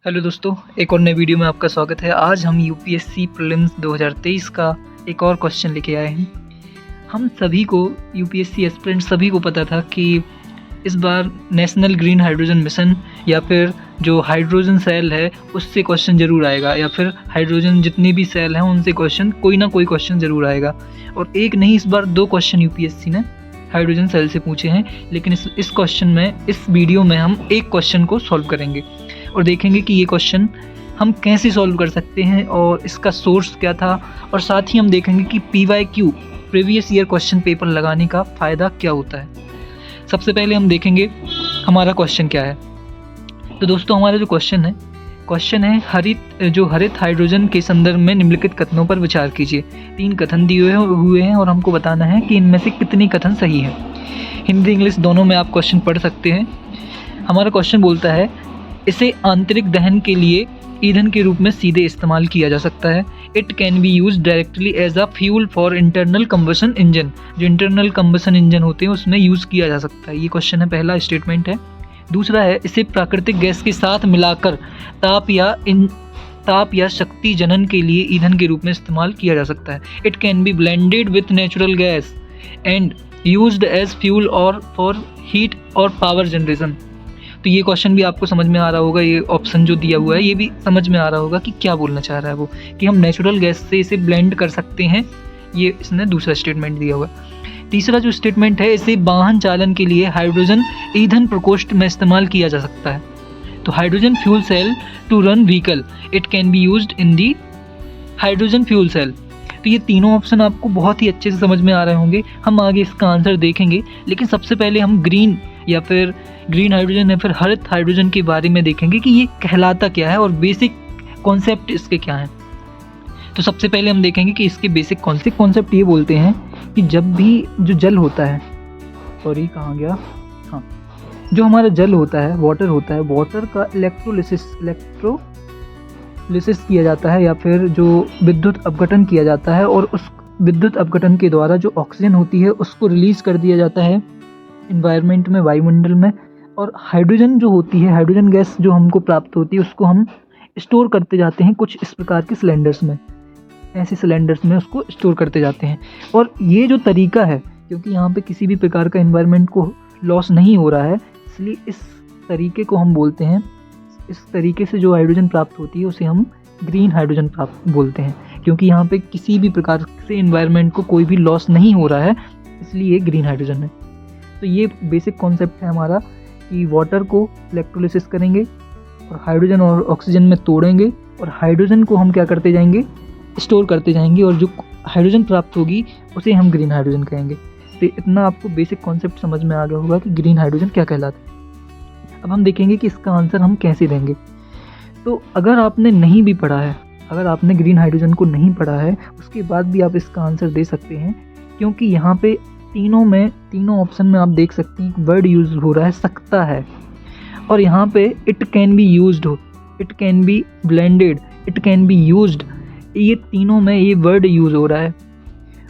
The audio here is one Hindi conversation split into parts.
हेलो दोस्तों, एक और नए वीडियो में आपका स्वागत है। आज हम यूपीएससी प्रीलिम्स 2023 का एक और क्वेश्चन लेके आए हैं। हम सभी को यूपीएससी एस्पिरेंट सभी को पता था कि इस बार नेशनल ग्रीन हाइड्रोजन मिशन या फिर जो हाइड्रोजन सेल है उससे क्वेश्चन ज़रूर आएगा, या फिर हाइड्रोजन जितने भी सेल हैं उनसे क्वेश्चन कोई ना कोई क्वेश्चन ज़रूर आएगा। और एक नहीं, इस बार 2 क्वेश्चन यूपीएससी ने हाइड्रोजन सेल से पूछे हैं। लेकिन इस क्वेश्चन में, इस वीडियो में हम एक क्वेश्चन को सॉल्व करेंगे और देखेंगे कि ये क्वेश्चन हम कैसे सॉल्व कर सकते हैं और इसका सोर्स क्या था। और साथ ही हम देखेंगे कि PYQ previous year question paper लगाने का फ़ायदा क्या होता है। सबसे पहले हम देखेंगे हमारा क्वेश्चन क्या है। तो दोस्तों, हमारा जो क्वेश्चन है हरित हाइड्रोजन के संदर्भ में निम्नलिखित कथनों पर विचार कीजिए। 3 कथन दिए हुए हैं और हमको बताना है कि इनमें से कितने कथन सही हैं। हिंदी इंग्लिश दोनों में आप क्वेश्चन पढ़ सकते हैं। हमारा क्वेश्चन बोलता है, इसे आंतरिक दहन के लिए ईंधन के रूप में सीधे इस्तेमाल किया जा सकता है। It can be use directly as a fuel for internal combustion engine. जो इंटरनल कंबशन इंजन होते हैं उसमें यूज़ किया जा सकता है। ये क्वेश्चन है, पहला स्टेटमेंट है। दूसरा है, इसे प्राकृतिक गैस के साथ मिलाकर ताप या शक्ति जनन के लिए ईंधन के रूप में इस्तेमाल किया जा सकता है। It can be blended with natural gas and used as fuel और फॉर हीट और पावर जनरेशन। तो ये क्वेश्चन भी आपको समझ में आ रहा होगा, ये ऑप्शन जो दिया हुआ है ये भी समझ में आ रहा होगा कि क्या बोलना चाह रहा है वो, कि हम नेचुरल गैस से इसे ब्लेंड कर सकते हैं। ये इसने दूसरा स्टेटमेंट दिया हुआ है। तीसरा जो स्टेटमेंट है, इसे वाहन चालन के लिए हाइड्रोजन ईंधन प्रकोष्ठ में इस्तेमाल किया जा सकता है। तो hydrogen fuel cell to run vehicle, it can be used in the hydrogen fuel cell. तो ये तीनों ऑप्शन आपको बहुत ही अच्छे से समझ में आ रहे होंगे। हम आगे इसका आंसर देखेंगे, लेकिन सबसे पहले हम ग्रीन हाइड्रोजन या फिर हरित हाइड्रोजन के बारे में देखेंगे कि ये कहलाता क्या है और बेसिक कॉन्सेप्ट इसके क्या हैं। तो सबसे पहले हम देखेंगे कि इसके बेसिक कॉन्सेप्ट ये बोलते हैं कि जब भी जो जल होता है, जो हमारा जल होता है, वाटर का इलेक्ट्रोलिसिस किया जाता है, या फिर जो विद्युत अपघटन किया जाता है, और उस विद्युत अपघटन के द्वारा जो ऑक्सीजन होती है उसको रिलीज कर दिया जाता है इन्वायरमेंट में, वायुमंडल में। और हाइड्रोजन जो होती है, हाइड्रोजन गैस जो हमको प्राप्त होती है, उसको हम स्टोर करते जाते हैं कुछ इस प्रकार के सिलेंडर्स में, ऐसे सिलेंडर्स में उसको स्टोर करते जाते हैं। और ये जो तरीका है, क्योंकि यहाँ पे किसी भी प्रकार का इन्वायरमेंट को लॉस नहीं हो रहा है, इसलिए इस तरीके को हम बोलते हैं, इस तरीके से जो हाइड्रोजन प्राप्त होती है उसे हम ग्रीन हाइड्रोजन प्राप्त बोलते हैं। क्योंकि यहाँ पे किसी भी प्रकार से इन्वायरमेंट को कोई भी लॉस नहीं हो रहा है, इसलिए ये ग्रीन हाइड्रोजन है। तो ये बेसिक कॉन्सेप्ट है हमारा कि वाटर को इलेक्ट्रोलिसिस करेंगे और हाइड्रोजन और ऑक्सीजन में तोड़ेंगे, और हाइड्रोजन को हम क्या करते जाएंगे, स्टोर करते जाएंगे, और जो हाइड्रोजन प्राप्त होगी उसे हम ग्रीन हाइड्रोजन कहेंगे। तो इतना आपको बेसिक कॉन्सेप्ट समझ में आ गया होगा कि ग्रीन हाइड्रोजन क्या कहलाता है। अब हम देखेंगे कि इसका आंसर हम कैसे देंगे। तो अगर आपने नहीं भी पढ़ा है, अगर आपने ग्रीन हाइड्रोजन को नहीं पढ़ा है, उसके बाद भी आप इसका आंसर दे सकते हैं। क्योंकि यहाँ पे तीनों ऑप्शन में आप देख सकते हैं वर्ड यूज हो रहा है सकता है, और यहाँ पे इट कैन बी यूज्ड हो, it can be blended, it can be used, ये तीनों में ये वर्ड यूज हो रहा है।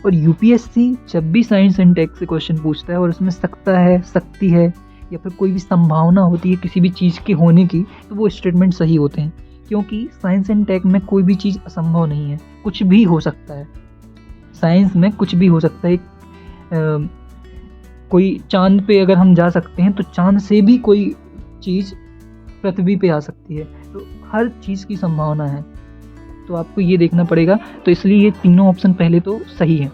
और यूपीएससी जब भी साइंस एंड टेक से क्वेश्चन पूछता है और इसमें सकता है, सकती है, या फिर कोई भी संभावना होती है किसी भी चीज़ के होने की, तो वो स्टेटमेंट सही होते हैं। क्योंकि साइंस एंड टेक में कोई भी चीज़ असंभव नहीं है, कुछ भी हो सकता है। साइंस में कुछ भी हो सकता है। कोई चांद पे अगर हम जा सकते हैं तो चांद से भी कोई चीज़ पृथ्वी पे आ सकती है। तो हर चीज़ की संभावना है, तो आपको ये देखना पड़ेगा। तो इसलिए ये तीनों ऑप्शन पहले तो सही हैं।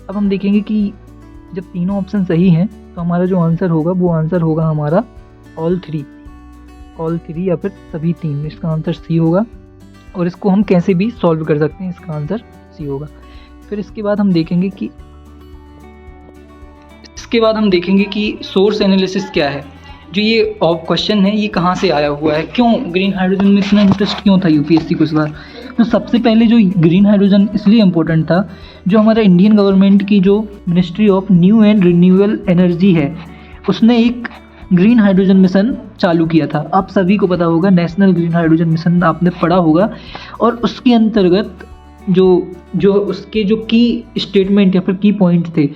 अब हम देखेंगे कि जब तीनों ऑप्शन सही हैं तो हमारा जो आंसर होगा वो आंसर होगा हमारा ऑल थ्री या फिर सभी 3। इसका आंसर सी होगा, और इसको हम कैसे भी सॉल्व कर सकते हैं, इसका आंसर सी होगा। फिर इसके बाद हम देखेंगे कि सोर्स एनालिसिस क्या है। जो ये क्वेश्चन है ये कहाँ से आया हुआ है, क्यों ग्रीन हाइड्रोजन में इतना इंटरेस्ट क्यों था यूपीएससी को इस बार। तो सबसे पहले जो ग्रीन हाइड्रोजन इसलिए इम्पोर्टेंट था, जो हमारा इंडियन गवर्नमेंट की जो ministry of new and renewable energy है, उसने एक ग्रीन हाइड्रोजन मिशन चालू किया था। आप सभी को पता होगा, नेशनल ग्रीन हाइड्रोजन मिशन आपने पढ़ा होगा। और उसके अंतर्गत जो उसके जो की स्टेटमेंट या फिर की पॉइंट थे,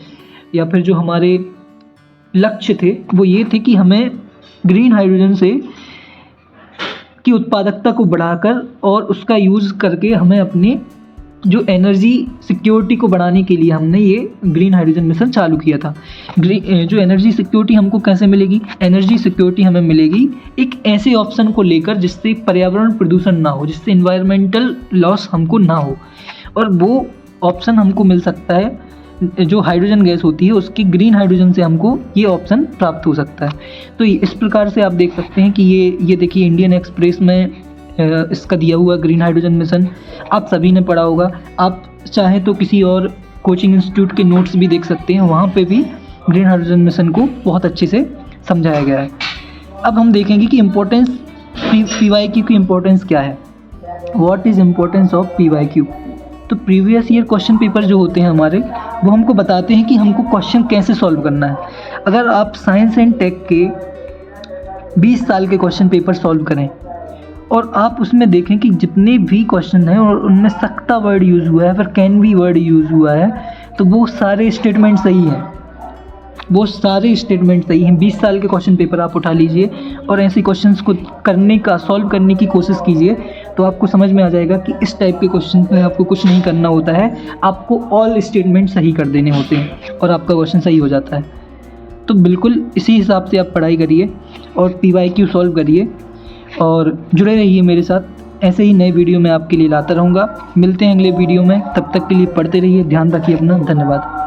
या फिर जो हमारे लक्ष्य थे, वो ये थे कि हमें ग्रीन हाइड्रोजन से की उत्पादकता को बढ़ाकर और उसका यूज़ करके हमें अपनी जो एनर्जी सिक्योरिटी को बढ़ाने के लिए हमने ये ग्रीन हाइड्रोजन मिशन चालू किया था। जो एनर्जी सिक्योरिटी हमको कैसे मिलेगी? एनर्जी सिक्योरिटी हमें मिलेगी एक ऐसे ऑप्शन को लेकर जिससे पर्यावरण प्रदूषण ना हो, जिससे इन्वायरमेंटल लॉस हमको ना हो, और वो ऑप्शन हमको मिल सकता है जो हाइड्रोजन गैस होती है उसकी ग्रीन हाइड्रोजन से हमको ये ऑप्शन प्राप्त हो सकता है। तो इस प्रकार से आप देख सकते हैं कि ये देखिए इंडियन एक्सप्रेस में इसका दिया हुआ ग्रीन हाइड्रोजन मिशन आप सभी ने पढ़ा होगा। आप चाहें तो किसी और कोचिंग इंस्टीट्यूट के नोट्स भी देख सकते हैं, वहाँ पे भी ग्रीन हाइड्रोजन मिशन को बहुत अच्छे से समझाया गया है। अब हम देखेंगे कि इम्पोर्टेंस PYQ की इम्पोर्टेंस क्या है। What is importance of PYQ? तो प्रीवियस ईयर क्वेश्चन पेपर जो होते हैं हमारे, वो हमको बताते हैं कि हमको क्वेश्चन कैसे सॉल्व करना है। अगर आप साइंस एंड टेक के 20 साल के क्वेश्चन पेपर सॉल्व करें और आप उसमें देखें कि जितने भी क्वेश्चन हैं और उनमें सकता वर्ड यूज़ हुआ है, फिर कैन बी वर्ड यूज़ हुआ है, तो वो सारे स्टेटमेंट सही हैं। वो सारे स्टेटमेंट सही हैं। 20 साल के क्वेश्चन पेपर आप उठा लीजिए और ऐसे क्वेश्चंस को सॉल्व करने की कोशिश कीजिए, तो आपको समझ में आ जाएगा कि इस टाइप के क्वेश्चन में आपको कुछ नहीं करना होता है, आपको ऑल स्टेटमेंट सही कर देने होते हैं और आपका क्वेश्चन सही हो जाता है। तो बिल्कुल इसी हिसाब से आप पढ़ाई करिए और PYQ सॉल्व करिए और जुड़े रहिए मेरे साथ। ऐसे ही नए वीडियो मैं आपके लिए लाता रहूँगा। मिलते हैं अगले वीडियो में, तब तक के लिए पढ़ते रहिए। ध्यान रखिए अपना। धन्यवाद।